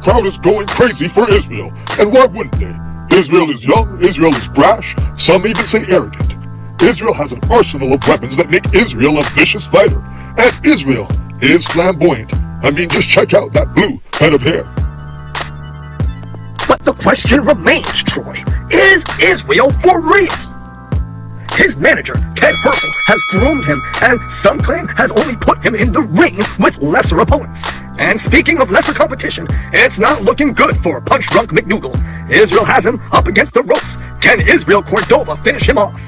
crowd is going crazy for Israel. And why wouldn't they? Israel is young, Israel is brash, some even say arrogant. Israel has an arsenal of weapons that make Israel a vicious fighter. And Israel is flamboyant. I mean, just check out that blue head of hair. But the question remains, Troy. Is Israel for real? His manager, Ted Herfel, has groomed him, and some claim has only put him in the ring with lesser opponents. And speaking of lesser competition, it's not looking good for punch-drunk McNougal. Israel has him up against the ropes. Can Israel Cordova finish him off?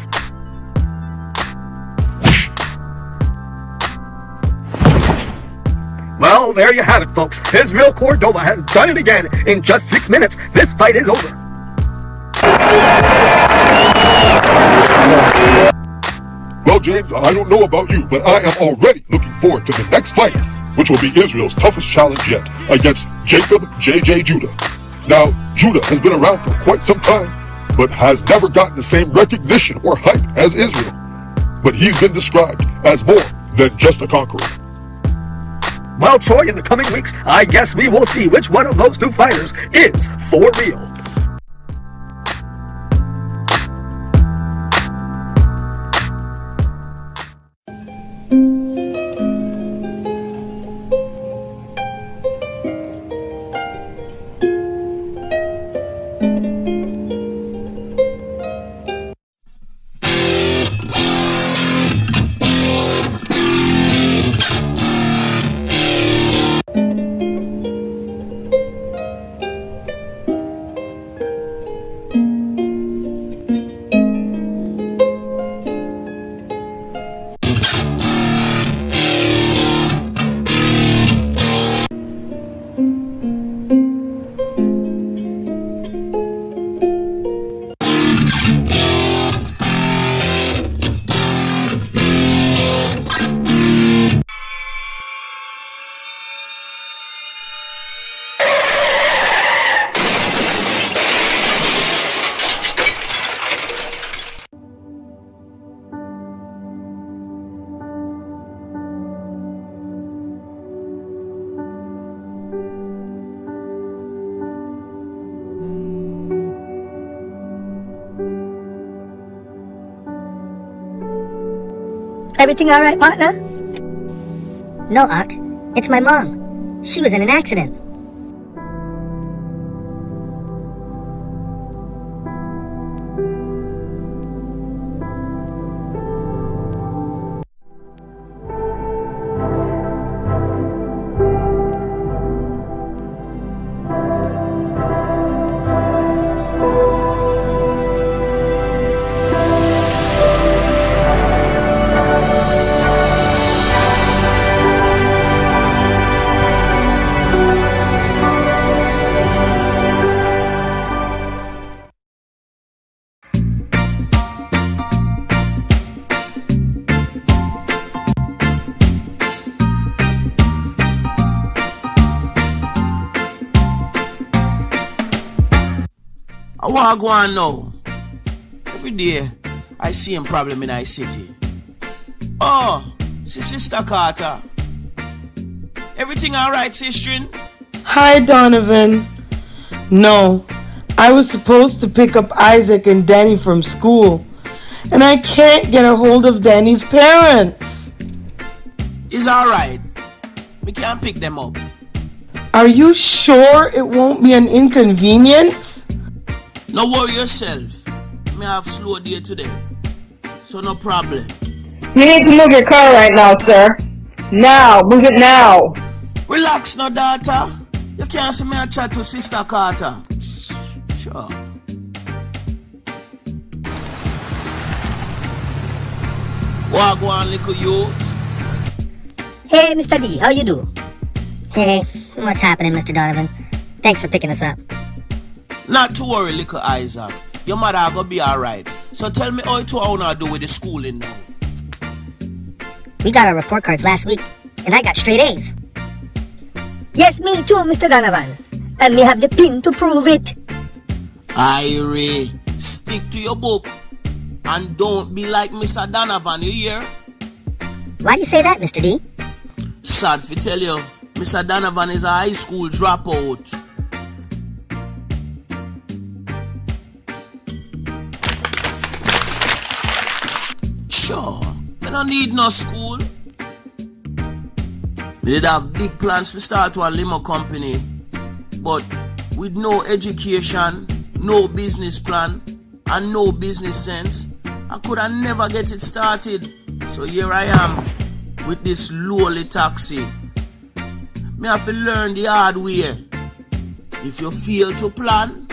Well, there you have it, folks. Israel Cordova has done it again. In just 6 minutes, this fight is over. Well, James, I don't know about you, but I am already looking forward to the next fight, which will be Israel's toughest challenge yet, against Jacob J.J. Judah. Now, Judah has been around for quite some time, but has never gotten the same recognition or hype as Israel. But he's been described as more than just a conqueror. Well, Troy, in the coming weeks, I guess we will see which one of those two fighters is for real. Everything all right, partner? No, Ark. It's my mom. She was in an accident. I go on now. Every day, I see him problem in our city. Oh, Sister Carter. Everything alright, Sister? Hi, Donovan. No, I was supposed to pick up Isaac and Danny from school, and I can't get a hold of Danny's parents. It's alright. We can't pick them up. Are you sure it won't be an inconvenience? No worry yourself. Me have slow day today, so no problem. You need to move your car right now, sir. Now, move it now. Relax now, daughter. You can't see me a chat to Sister Carter. Sure. Go on, little youth. Hey, Mr. D, how you do? Hey, what's happening, Mr. Donovan? Thanks for picking us up. Not to worry, little Isaac. Your mother gonna be alright. So tell me how you wanna do with the schooling now. We got our report cards last week, and I got straight A's. Yes, me too, Mr. Donovan. And we have the pin to prove it. Irie, stick to your book. And don't be like Mr. Donovan, you hear? Why do you say that, Mr. D? Sad to tell you, Mr. Donovan is a high school dropout. no need no school. We did have big plans to start a limo company, but with no education, no business plan, and no business sense, I could have never get it started. So here I am with this lowly taxi. Me have to learn the hard way. If you fail to plan,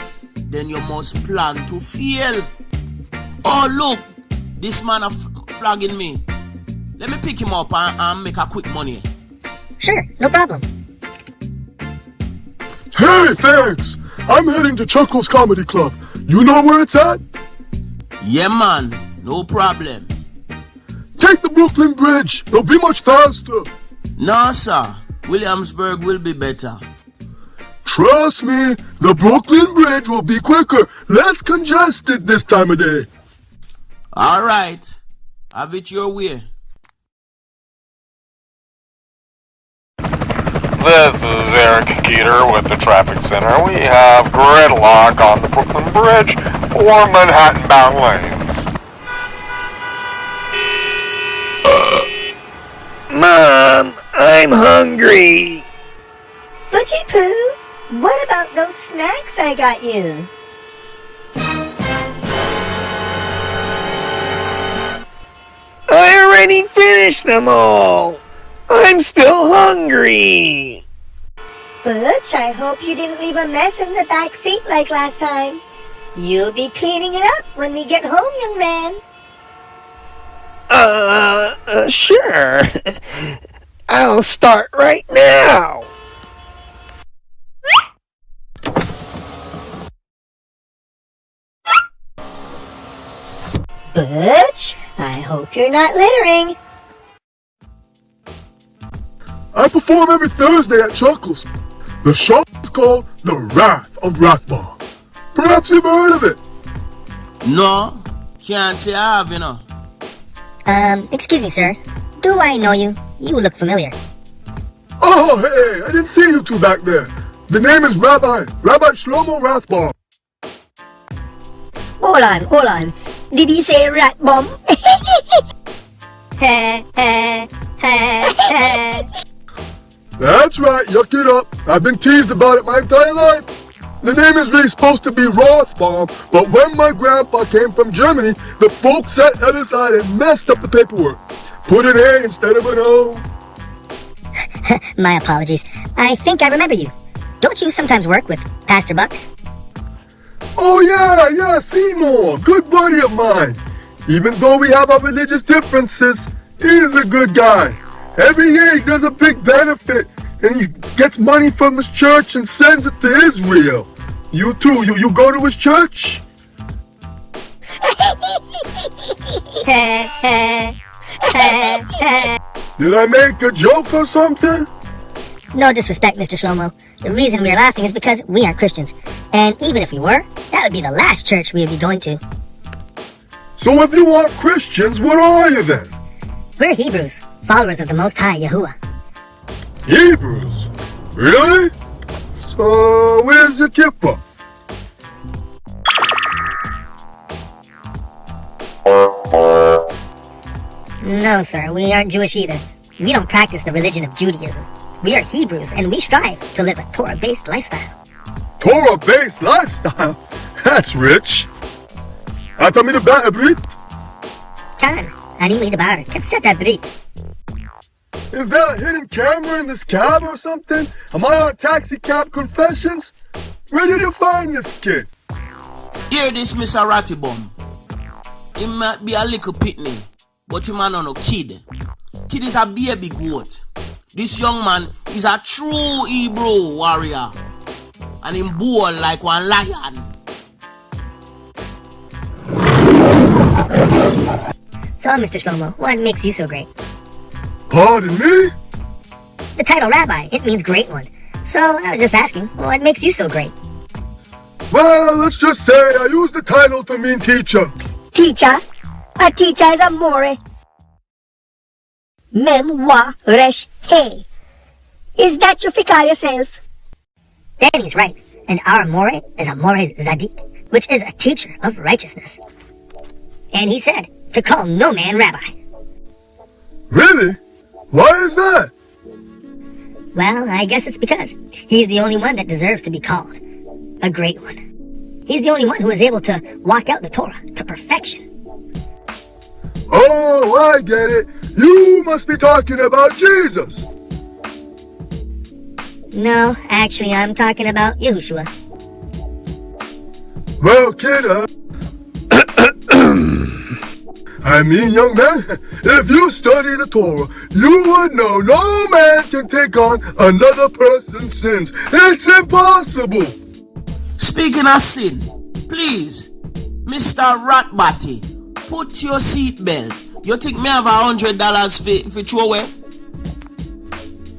then you must plan to fail. Oh look, this man flagging me. Let me pick him up and make a quick money. Sure, no problem. Hey, thanks. I'm heading to Chuckles Comedy Club. You know where it's at? Yeah man, no problem. Take the Brooklyn Bridge. It'll be much faster. No sir, Williamsburg will be better. Trust me, the Brooklyn Bridge will be quicker, less congested this time of day. Alright, have it your way. This is Eric Keeter with the Traffic Center. We have gridlock on the Brooklyn Bridge for Manhattan-bound lanes. Mom, I'm hungry. Butchie Pooh, what about those snacks I got you? I already finished them all. I'm still hungry. Butch, I hope you didn't leave a mess in the back seat like last time. You'll be cleaning it up when we get home, young man. Sure. I'll start right now. Butch, I hope you're not littering. I perform every Thursday at Chuckles. The show is called The Wrath of Rathbone. Perhaps you've heard of it. No, can't say I have, you know. Excuse me, sir. Do I know you? You look familiar. Oh, hey, I didn't see you two back there. The name is Rabbi Shlomo Rathbone. Hold on. Did he say rat bomb? That's right, yuck it up. I've been teased about it my entire life. The name is really supposed to be Rothbaum, but when my grandpa came from Germany, the folks set it aside and messed up the paperwork. Put an A instead of an O. My apologies. I think I remember you. Don't you sometimes work with Pastor Bucks? Oh yeah, Seymour, good buddy of mine. Even though we have our religious differences, he's a good guy. Every year he does a big benefit, and he gets money from his church and sends it to Israel. You too, you go to his church? Did I make a joke or something? No disrespect, Mr. Shlomo. The reason we're laughing is because we aren't Christians. And even if we were, that would be the last church we would be going to. So if you aren't Christians, what are you then? We're Hebrews, followers of the Most High Yahuwah. Hebrews? Really? So where's the kippah? No, sir, we aren't Jewish either. We don't practice the religion of Judaism. We are Hebrews, and we strive to live a Torah-based lifestyle. Torah-based lifestyle? That's rich. אתה מדבר עברית? כאן, אני מדבר קצת עברית. Is there a hidden camera in this cab or something? Am I on Taxi Cab Confessions? Where did you find this kid? Hear this, Mr. Ratibum. He might be a little pitney, but him no kid. Kid is a baby goat. This young man is a true Hebrew warrior, and him bold like one lion. So, Mr. Shlomo, what makes you so great? Pardon me? The title Rabbi, it means great one. So, I was just asking, what makes you so great? Well, let's just say I use the title to mean teacher. Teacher? A teacher is a more. Mem, wa, resh, he. Is that you fika yourself? Danny's right, and our more is a more zadik, which is a teacher of righteousness. And he said to call no man rabbi. Really? Why is that? Well, I guess it's because he's the only one that deserves to be called a great one. He's the only one who is able to walk out the Torah to perfection. Oh, I get it. You must be talking about Jesus. No, actually, I'm talking about Yahushua. Well, kid, I mean, young man, if you study the Torah, you would know no man can take on another person's sins. It's impossible. Speaking of sin, please, Mr. Ratbody, put your seatbelt. You think me have $100 for throw away?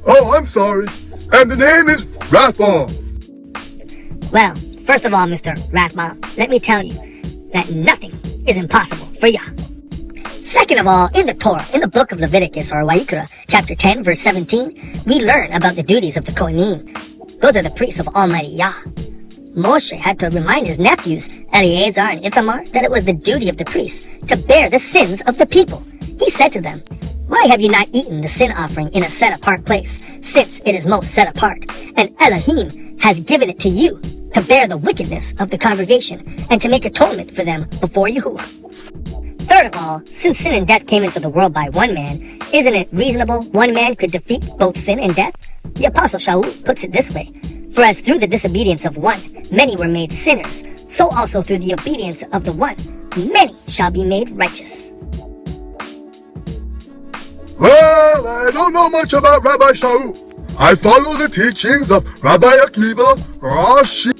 Oh, I'm sorry. And the name is Rathball. Well, first of all, Mr. Rathball, let me tell you that nothing is impossible for Yah. Second of all, in the Torah, in the book of Leviticus, or Wayikra, chapter 10, verse 17, we learn about the duties of the Kohanim. Those are the priests of Almighty Yah. Moshe had to remind his nephews, Eleazar and Ithamar, that it was the duty of the priests to bear the sins of the people. He said to them, "Why have you not eaten the sin offering in a set-apart place, since it is most set apart? And Elohim has given it to you to bear the wickedness of the congregation and to make atonement for them before Yahuwah." Third of all, since sin and death came into the world by one man, isn't it reasonable one man could defeat both sin and death? The Apostle Shaul puts it this way: "For as through the disobedience of one, many were made sinners, so also through the obedience of the one, many shall be made righteous." Well, I don't know much about Rabbi Shaul. I follow the teachings of Rabbi Akiva, Rashi,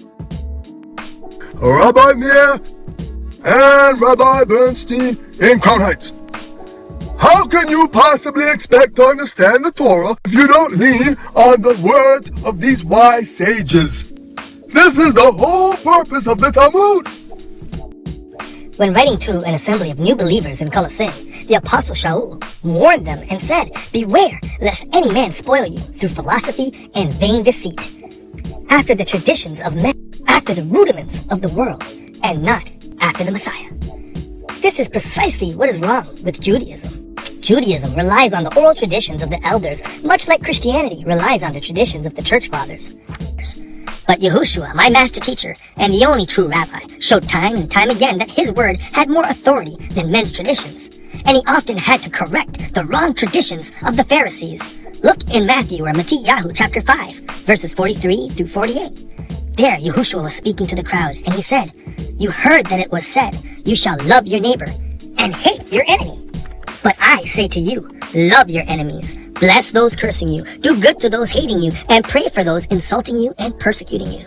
Rabbi Meir, and Rabbi Bernstein in Crown Heights. How can you possibly expect to understand the Torah if you don't lean on the words of these wise sages? This is the whole purpose of the Talmud. When writing to an assembly of new believers in Colossae, the Apostle Shaul warned them and said, "Beware lest any man spoil you through philosophy and vain deceit, after the traditions of men, after the rudiments of the world, and not after the Messiah." This is precisely what is wrong with Judaism. Judaism relies on the oral traditions of the elders, much like Christianity relies on the traditions of the church fathers. But Yahushua, my master teacher, and the only true rabbi, showed time and time again that his word had more authority than men's traditions, and he often had to correct the wrong traditions of the Pharisees. Look in Matthew or Matthew chapter 5, verses 43 through 48. There, Yahushua was speaking to the crowd, and he said, "You heard that it was said, 'You shall love your neighbor and hate your enemy.' But I say to you, love your enemies, bless those cursing you, do good to those hating you, and pray for those insulting you and persecuting you,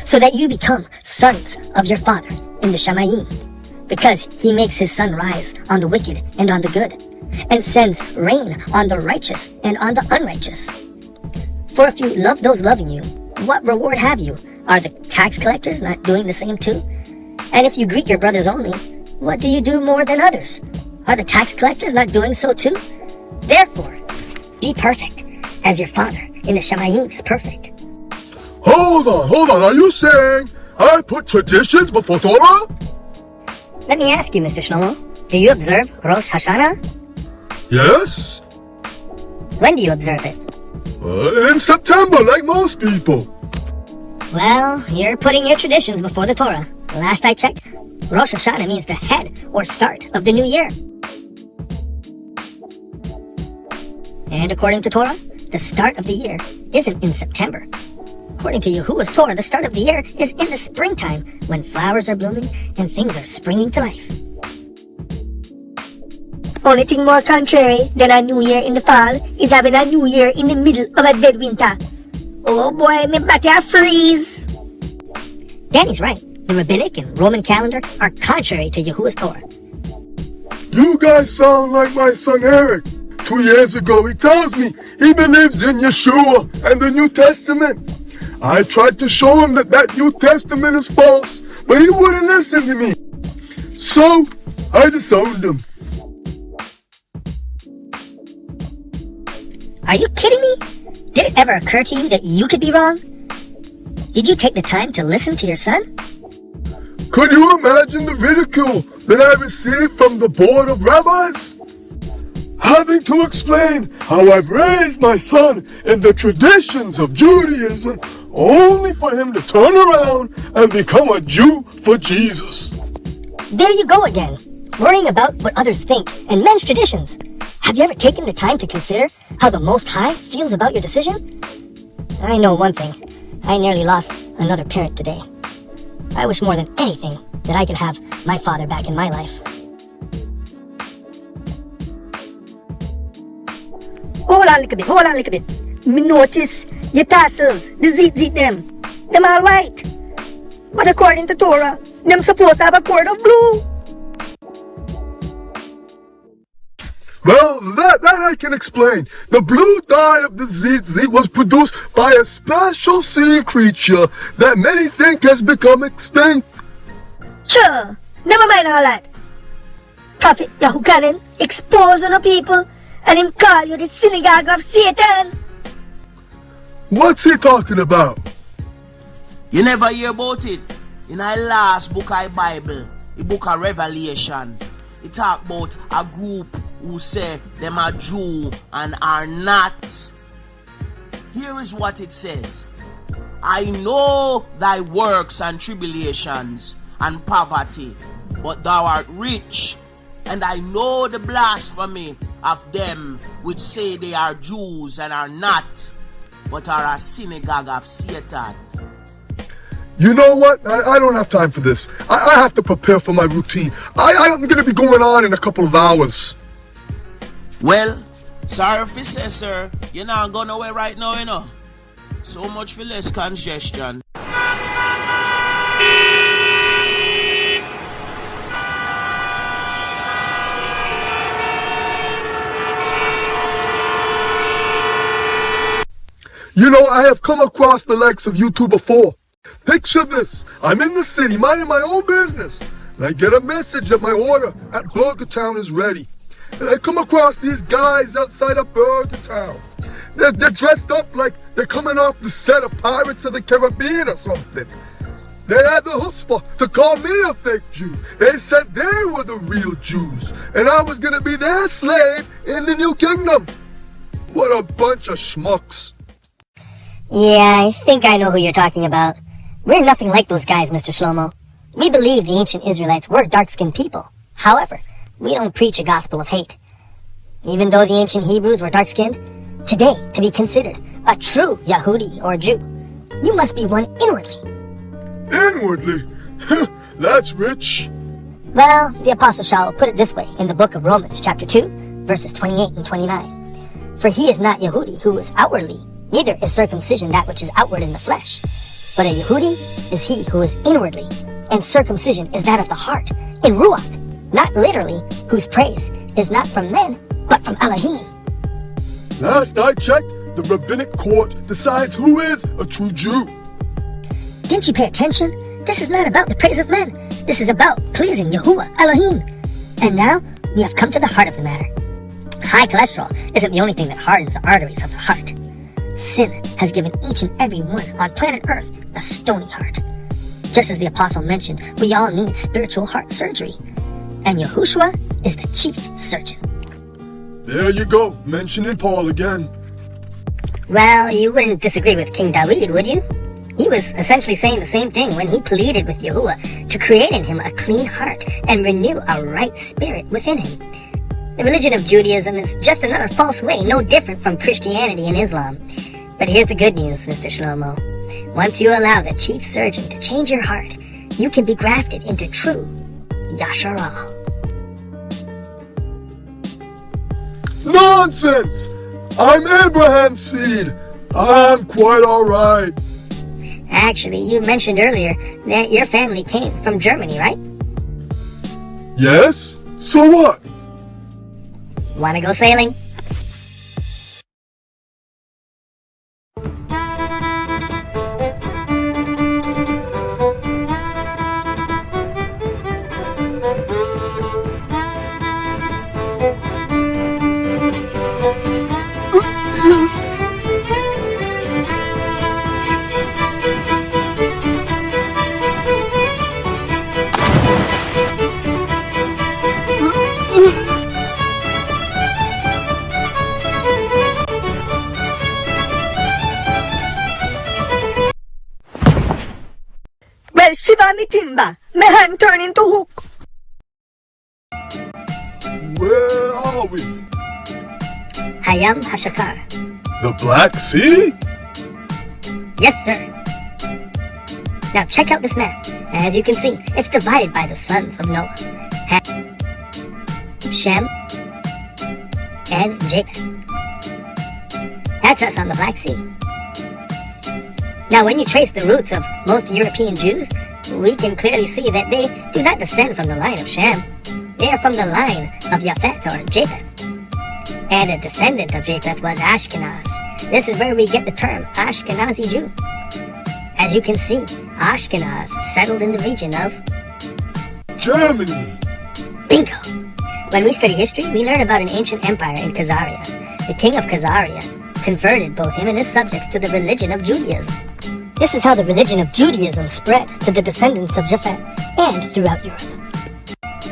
so that you become sons of your Father in the Shamayim, because he makes his sun rise on the wicked and on the good, and sends rain on the righteous and on the unrighteous. For if you love those loving you, what reward have you? Are the tax collectors not doing the same too? And if you greet your brothers only, what do you do more than others? Are the tax collectors not doing so too? Therefore, be perfect, as your Father in the Shamayim is perfect." Hold on. Are you saying I put traditions before Torah? Let me ask you, Mr. Shlomo, do you observe Rosh Hashanah? Yes. When do you observe it? In September, like most people. Well, you're putting your traditions before the Torah. Last I checked, Rosh Hashanah means the head or start of the new year. And according to Torah, the start of the year isn't in September. According to Yahuwah's Torah, the start of the year is in the springtime, when flowers are blooming and things are springing to life. Only thing more contrary than a new year in the fall is having a new year in the middle of a dead winter. Oh boy, me body a freeze. Danny's right. The rabbinic and Roman calendar are contrary to Yahuwah's Torah. You guys sound like my son Eric. 2 years ago, he tells me he believes in Yeshua and the New Testament. I tried to show him that New Testament is false, but he wouldn't listen to me. So, I disowned him. Are you kidding me? Did it ever occur to you that you could be wrong? Did you take the time to listen to your son? Could you imagine the ridicule that I received from the board of rabbis? having to explain how I've raised my son in the traditions of Judaism, only for him to turn around and become a Jew for Jesus. There you go again, worrying about what others think and men's traditions. Have you ever taken the time to consider how the Most High feels about your decision? I know one thing. I nearly lost another parent today. I wish more than anything that I could have my father back in my life. Hold on a little bit. Me notice your tassels, the zit them. Them all white. But according to Torah, them supposed to have a cord of blue. Well, that I can explain. The blue dye of the zit was produced by a special sea creature that many think has become extinct. Sure, never mind all that. Prophet Yahukanan expose on the people and him call you the synagogue of Satan. What's he talking about? You never hear about it? In the last book of the Bible, the book of Revelation, it talk about a group who say them are Jew and are not. Here is what it says. I know thy works and tribulations and poverty, but thou art rich, and I know the blasphemy of them which say they are Jews and are not, but are a synagogue of Satan. You know what? I don't have time for this. I have to prepare for my routine. I'm going to be going on in a couple of hours. Well, sorry if you say, sir, you're not going nowhere right now, you know. So much for less congestion. You know, I have come across the likes of you two before. Picture this. I'm in the city, minding my own business, and I get a message that my order at Burger Town is ready. And I come across these guys outside of Burger Town. They're dressed up like they're coming off the set of Pirates of the Caribbean or something. They had the chutzpah to call me a fake Jew. They said they were the real Jews, and I was going to be their slave in the new kingdom. What a bunch of schmucks. Yeah, I think I know who you're talking about. We're nothing like those guys, Mr. Shlomo. We believe the ancient Israelites were dark-skinned people. However, we don't preach a gospel of hate. Even though the ancient Hebrews were dark-skinned, today, to be considered a true Yahudi or Jew, you must be one inwardly. Inwardly? That's rich. Well, the Apostle Shaul put it this way in the book of Romans, chapter 2, verses 28 and 29. For he is not Yehudi who is outwardly, neither is circumcision that which is outward in the flesh. But a Yehudi is he who is inwardly, and circumcision is that of the heart, in Ruach, not literally, whose praise is not from men, but from Elohim. Last I checked, the rabbinic court decides who is a true Jew. Didn't you pay attention? This is not about the praise of men. This is about pleasing Yahuwah, Elohim. And now, we have come to the heart of the matter. High cholesterol isn't the only thing that hardens the arteries of the heart. Sin has given each and every one on planet Earth a stony heart. Just as the apostle mentioned, we all need spiritual heart surgery. And Yahushua is the chief surgeon. There you go, mentioning Paul again. Well, you wouldn't disagree with King David, would you? He was essentially saying the same thing when he pleaded with Yahuwah to create in him a clean heart and renew a right spirit within him. The religion of Judaism is just another false way, no different from Christianity and Islam. But here's the good news, Mr. Shlomo. Once you allow the chief surgeon to change your heart, you can be grafted into true Yasharah. Nonsense! I'm Abraham's seed. I'm quite alright. Actually, you mentioned earlier that your family came from Germany, right? Yes? So what? Wanna go sailing? Wala me timba. My hand turn into hook. Where are we? Hayam Hashakar. The Black Sea? Yes, sir. Now check out this map. As you can see, it's divided by the sons of Noah. Shem and Japheth. That's us on the Black Sea. Now when you trace the roots of most European Jews, we can clearly see that they do not descend from the line of Shem. They are from the line of Japheth or Japheth. And a descendant of Japheth was Ashkenaz. This is where we get the term Ashkenazi Jew. As you can see, Ashkenaz settled in the region of Germany. Bingo! When we study history, we learn about an ancient empire in Khazaria. The king of Khazaria converted both him and his subjects to the religion of Judaism. This is how the religion of Judaism spread to the descendants of Japheth and throughout Europe.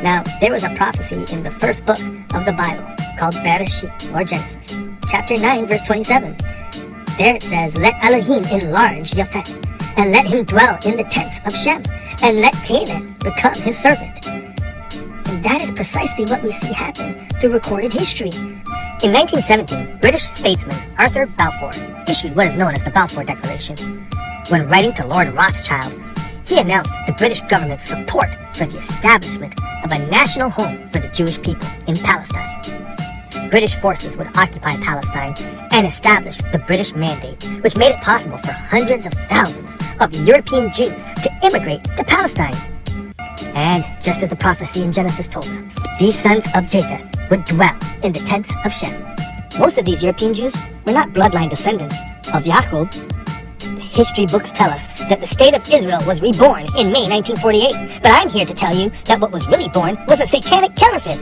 Now, there was a prophecy in the first book of the Bible called Bereshit, or Genesis, chapter 9, verse 27. There it says, "Let Elohim enlarge Japheth, and let him dwell in the tents of Shem, and let Canaan become his servant." And that is precisely what we see happen through recorded history. In 1917, British statesman Arthur Balfour issued what is known as the Balfour Declaration. When writing to Lord Rothschild, he announced the British government's support for the establishment of a national home for the Jewish people in Palestine. British forces would occupy Palestine and establish the British Mandate, which made it possible for hundreds of thousands of European Jews to immigrate to Palestine. And just as the prophecy in Genesis told us, these sons of Japheth would dwell in the tents of Shem. Most of these European Jews were not bloodline descendants of Jacob. The history books tell us that the state of Israel was reborn in May 1948, but I'm here to tell you that what was really born was a satanic counterfeit.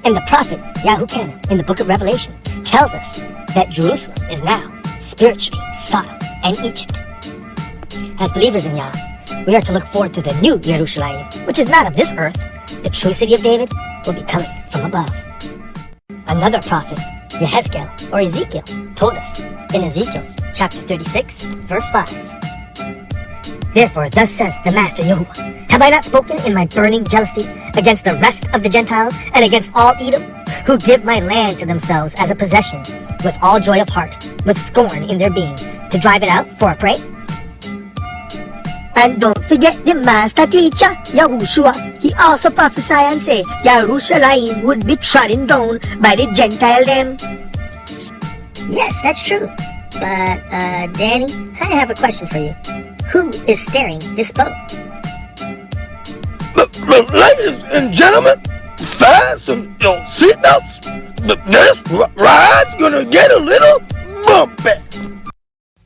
And the prophet Yahuchanan in the book of Revelation tells us that Jerusalem is now spiritually Sodom and Egypt. As believers in Yah, we are to look forward to the new Jerusalem, which is not of this earth. The true city of David will be coming from above. Another prophet, Yehezkel or Ezekiel, told us in Ezekiel chapter 36, verse 5. "Therefore, thus says the Master Yahuwah, have I not spoken in my burning jealousy against the rest of the Gentiles and against all Edom, who give my land to themselves as a possession, with all joy of heart, with scorn in their being, to drive it out for a prey?" And don't forget the master teacher, Yahushua. He also prophesied and said, Jerusalem would be trodden down by the Gentile them. Yes, that's true. But, Danny, I have a question for you. Who is steering this boat? Ladies and gentlemen, fasten your seatbelts. This ride's gonna get a little bumpy.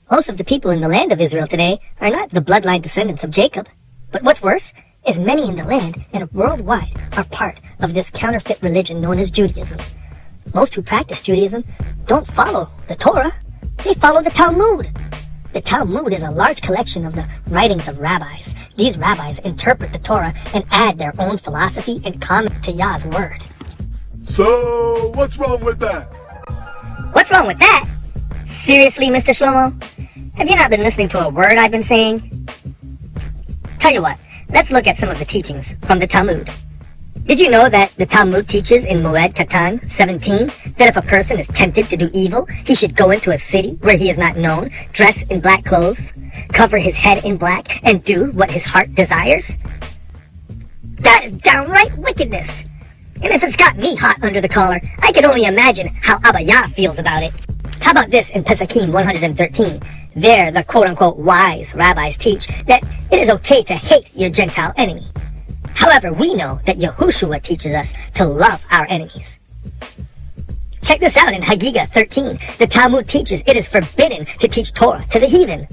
Most of the people in the land of Israel today are not the bloodline descendants of Jacob. But what's worse is many in the land and worldwide are part of this counterfeit religion known as Judaism. Most who practice Judaism don't follow the Torah. They follow the Talmud. The Talmud is a large collection of the writings of rabbis. These rabbis interpret the Torah and add their own philosophy and comment to Yah's word. So, what's wrong with that? What's wrong with that? Seriously, Mr. Shlomo? Have you not been listening to a word I've been saying? Tell you what, let's look at some of the teachings from the Talmud. Did you know that the Talmud teaches in Moed Katan 17 that if a person is tempted to do evil, he should go into a city where he is not known, dress in black clothes, cover his head in black, and do what his heart desires? That is downright wickedness. And if it's got me hot under the collar, I can only imagine how Abba Yah feels about it. How about this in Pesakim 113? There, the quote-unquote wise rabbis teach that it is okay to hate your Gentile enemy. However, we know that Yahushua teaches us to love our enemies. Check this out in Hagigah 13. The Talmud teaches it is forbidden to teach Torah to the heathen.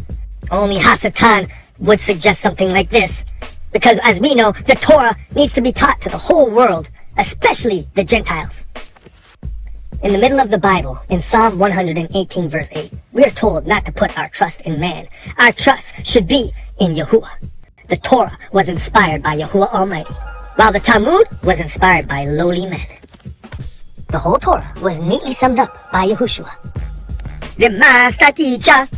Only Hasatan would suggest something like this, because as we know, the Torah needs to be taught to the whole world, especially the Gentiles. In the middle of the Bible, in Psalm 118 verse 8, we are told not to put our trust in man. Our trust should be in Yahuwah. The Torah was inspired by Yahuwah Almighty, while the Talmud was inspired by lowly men. The whole Torah was neatly summed up by Yahushua. The master teacher.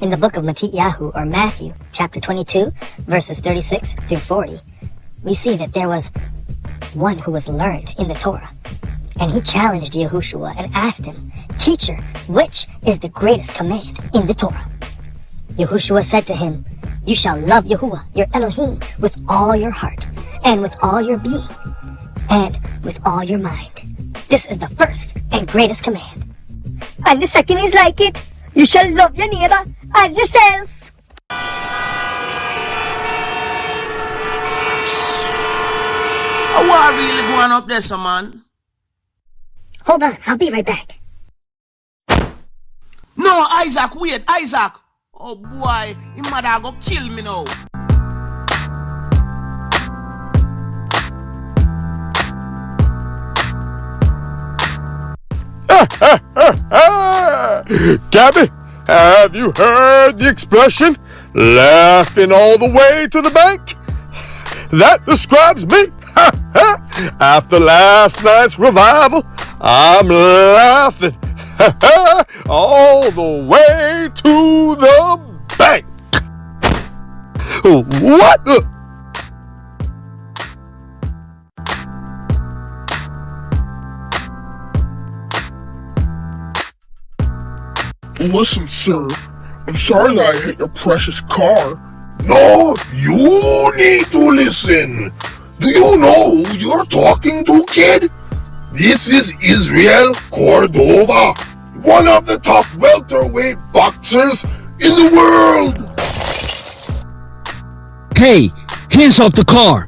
In the book of Matthew or Matthew, chapter 22, verses 36 through 40, we see that there was one who was learned in the Torah. And he challenged Yahushua and asked him, "Teacher, which is the greatest command in the Torah?" Yahushua said to him, "You shall love Yahuwah, your Elohim, with all your heart, and with all your being, and with all your mind. This is the first and greatest command." And the second is like it. You shall love your neighbor as yourself. What really going up there, some man? Hold on, I'll be right back. No, Isaac, wait, Isaac. Oh boy, his mother go kill me now. Gabby, have you heard the expression, laughing all the way to the bank? That describes me. After last night's revival, I'm laughing all the way to the bank. What the? Listen, sir. I'm sorry that I hit your precious car. No, you need to listen. Do you know who you're talking to, kid? This is Israel Cordova, one of the top welterweight boxers in the world. Hey, hands off the car.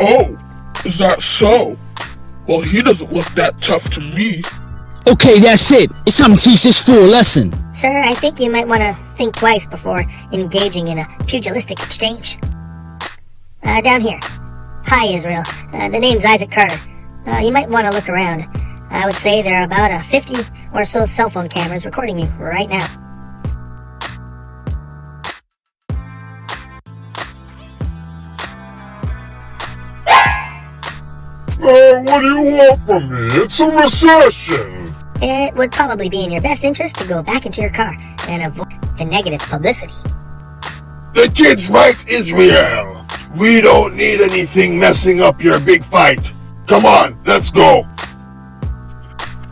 Oh, is that so? Well, he doesn't look that tough to me. Okay, that's it. It's time to teach this fool a lesson. Sir, I think you might want to think twice before engaging in a pugilistic exchange. Down here. Hi, Israel. The name's Isaac Carter. You might want to look around. I would say there are about 50 or so cell phone cameras recording you right now. What do you want from me? It's a recession. It would probably be in your best interest to go back into your car and avoid the negative publicity. The kid's right, Israel. We don't need anything messing up your big fight. Come on, let's go.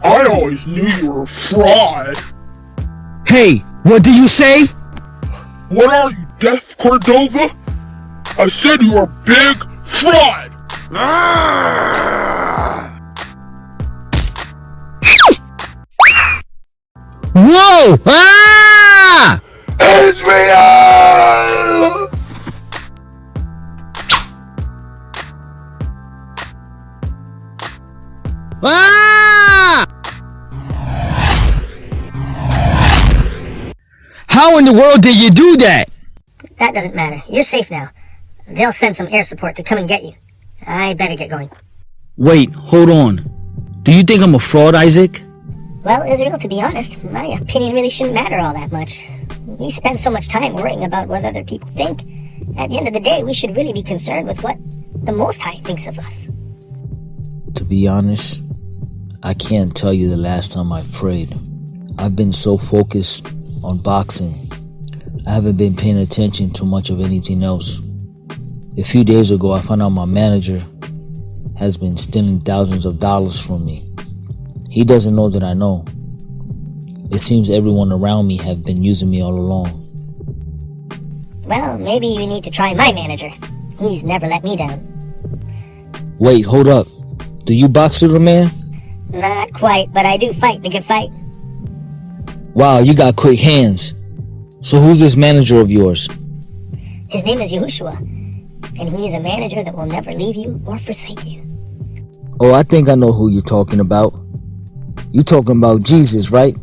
I always knew you were a fraud. Hey, what did you say? What are you, deaf, Cordova? I said you are a big fraud. Whoa! Ah! Israel! Ah! How in the world did you do that? That doesn't matter. You're safe now. They'll send some air support to come and get you. I better get going. Wait, hold on. Do you think I'm a fraud, Isaac? Well, Israel, to be honest, my opinion really shouldn't matter all that much. We spend so much time worrying about what other people think. At the end of the day, we should really be concerned with what the Most High thinks of us. To be honest, I can't tell you the last time I prayed. I've been so focused on boxing. I haven't been paying attention to much of anything else. A few days ago, I found out my manager has been stealing thousands of dollars from me. He doesn't know that I know. It seems everyone around me have been using me all along. Well, maybe you need to try my manager. He's never let me down. Wait, hold up. Do you box, little man? Not quite, but I do fight the good fight. Wow, you got quick hands. So who's this manager of yours? His name is Yahushua, and he is a manager that will never leave you or forsake you. Oh, I think I know who you're talking about. You're talking about Jesus, right?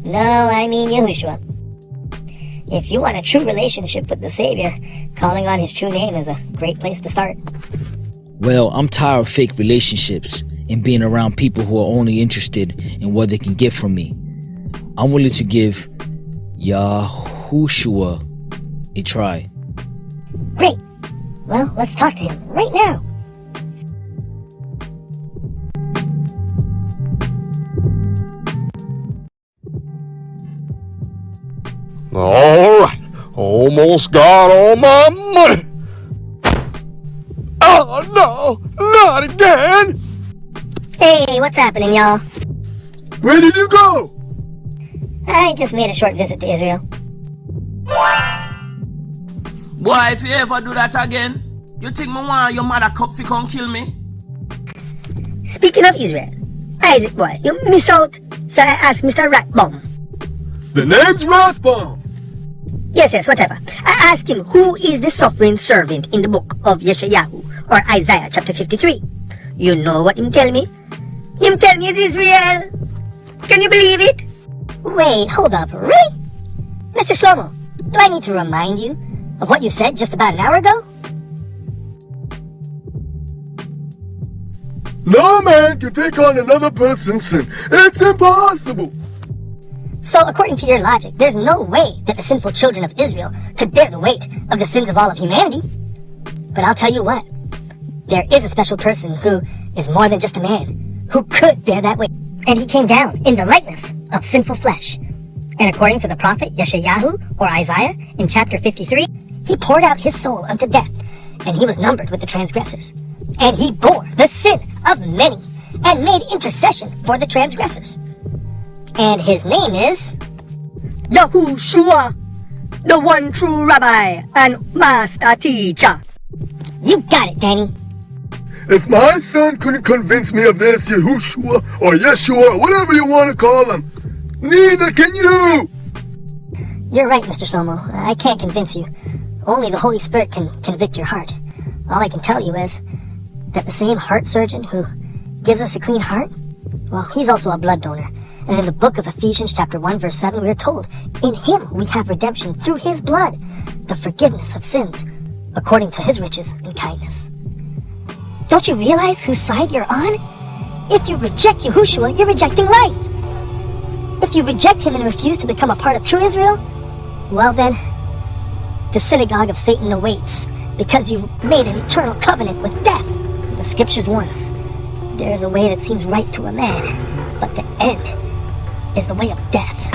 No, I mean Yahushua. If you want a true relationship with the Savior, calling on his true name is a great place to start. Well, I'm tired of fake relationships and being around people who are only interested in what they can get from me. I'm willing to give Yahushua a try. Great! Well, let's talk to him right now. Alright, almost got all my money. Oh no, not again! Hey, what's happening, y'all? Where did you go? I just made a short visit to Israel. Boy, if you ever do that again, you think me want your mother fi come kill me? Speaking of Israel, Isaac boy, you miss out, so I asked Mr. Ratbomb. The name's Rathbomb. Yes, whatever. I asked him who is the suffering servant in the book of Yeshayahu, or Isaiah chapter 53. You know what him tell me? Him tell me it's Israel. Can you believe it? Wait, hold up, really? Mr. Shlomo, do I need to remind you of what you said just about an hour ago? No man can take on another person's sin. It's impossible. So, according to your logic, there's no way that the sinful children of Israel could bear the weight of the sins of all of humanity. But I'll tell you what, there is a special person who is more than just a man, who could bear that weight. And he came down in the likeness of sinful flesh. And according to the prophet Yeshayahu, or Isaiah, in chapter 53, he poured out his soul unto death, and he was numbered with the transgressors. And he bore the sin of many, and made intercession for the transgressors. And his name is Yahushua, the one true Rabbi and Master Teacher. You got it, Danny. If my son couldn't convince me of this, Yahushua, or Yeshua, or whatever you want to call him, neither can you! You're right, Mr. Shlomo. I can't convince you. Only the Holy Spirit can convict your heart. All I can tell you is that the same heart surgeon who gives us a clean heart, well, he's also a blood donor. And in the book of Ephesians chapter 1 verse 7, we are told, in him we have redemption through his blood, the forgiveness of sins, according to his riches and kindness. Don't you realize whose side you're on? If you reject Yahushua, you're rejecting life. If you reject him and refuse to become a part of true Israel, well then, the synagogue of Satan awaits, because you've made an eternal covenant with death. The scriptures warn us, there is a way that seems right to a man, but the end is the way of death.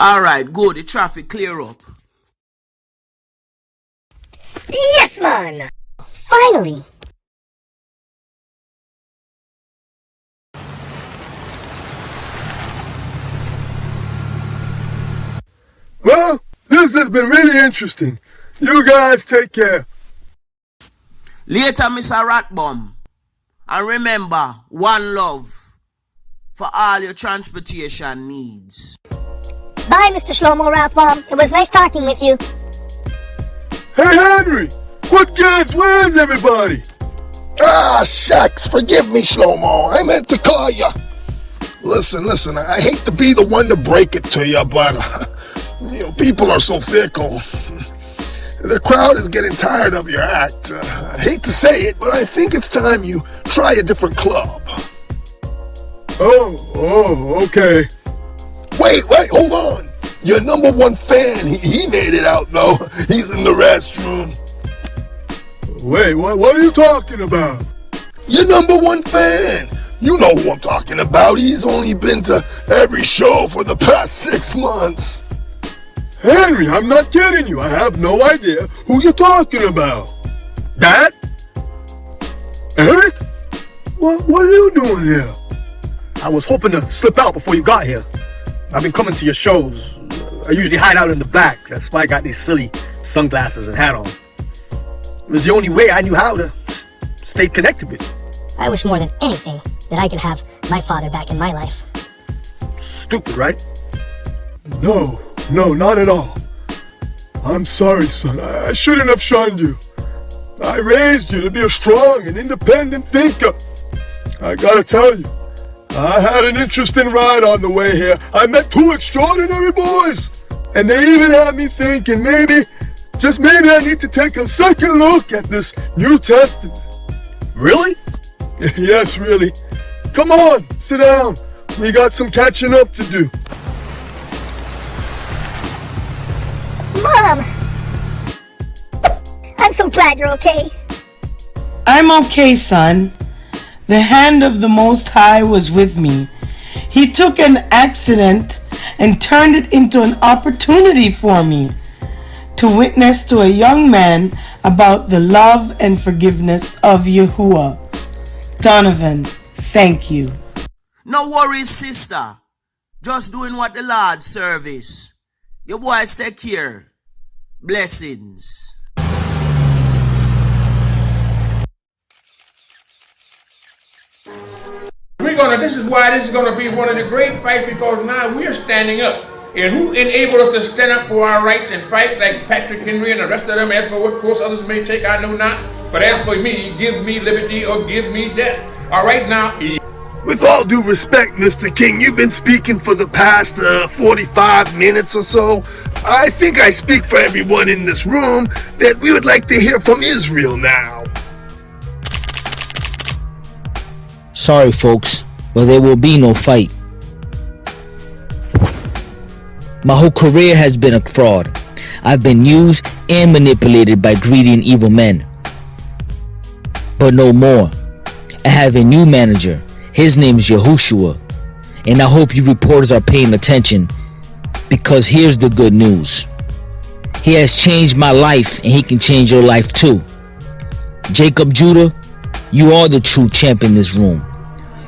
Alright, good, the traffic clear up. Yes, man! Finally! Well, this has been really interesting. You guys take care. Later, Mr. Ratbomb. And remember, one love for all your transportation needs. Bye, Mr. Shlomo Rathbaum. It was nice talking with you. Hey, Henry! What gives? Where is everybody? Ah, shucks. Forgive me, Shlomo. I meant to call you. Listen, I hate to be the one to break it to you, but, people are so fickle. The crowd is getting tired of your act. I hate to say it, but I think it's time you try a different club. Oh, okay. Wait, hold on. Your number one fan, he made it out, though. He's in the restroom. Wait, what are you talking about? Your number one fan. You know who I'm talking about. He's only been to every show for the past 6 months. Henry, I'm not kidding you. I have no idea who you're talking about. Dad? Eric? What are you doing here? I was hoping to slip out before you got here. I've been coming to your shows. I usually hide out in the back. That's why I got these silly sunglasses and hat on. It was the only way I knew how to stay connected with you. I wish more than anything that I could have my father back in my life. Stupid, right? No, not at all. I'm sorry, son. I shouldn't have shunned you. I raised you to be a strong and independent thinker. I gotta tell you, I had an interesting ride on the way here. I met 2 extraordinary boys, and they even had me thinking maybe, just maybe I need to take a second look at this New Testament. Really? Yes, really. Come on, sit down. We got some catching up to do. Mom! I'm so glad you're okay. I'm okay, son. The hand of the Most High was with me. He took an accident and turned it into an opportunity for me to witness to a young man about the love and forgiveness of Yahuwah. Donovan, thank you. No worries, sister. Just doing what the Lord service. Your boys take care. Blessings. This is why this is going to be one of the great fights, because now we're standing up. And who enabled us to stand up for our rights and fight, like Patrick Henry and the rest of them? As for what course others may take, I know not. But as for me, give me liberty or give me death. All right, now. With all due respect, Mr. King, you've been speaking for the past 45 minutes or so. I think I speak for everyone in this room that we would like to hear from Israel now. Sorry, folks, but there will be no fight. My whole career has been a fraud. I've been used and manipulated by greedy and evil men. But no more. I have a new manager. His name is Yahushua. And I hope you reporters are paying attention, because here's the good news. He has changed my life, and he can change your life too. Jacob Judah, you are the true champion in this room.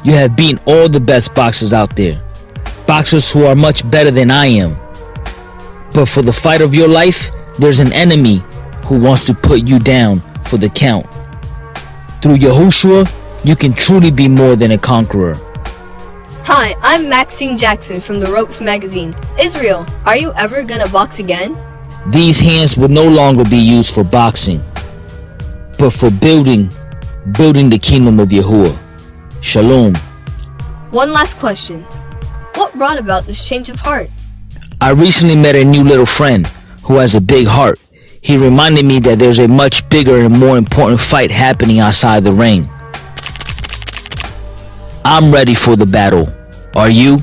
You have beaten all the best boxers out there. Boxers who are much better than I am. But for the fight of your life, there's an enemy who wants to put you down for the count. Through Yahushua, you can truly be more than a conqueror. Hi, I'm Maxine Jackson from the Ropes magazine. Israel, are you ever gonna box again? These hands will no longer be used for boxing, but for building the kingdom of Yahuwah. Shalom. One last question. What brought about this change of heart? I recently met a new little friend who has a big heart. He reminded me that there's a much bigger and more important fight happening outside the ring. I'm ready for the battle. Are you?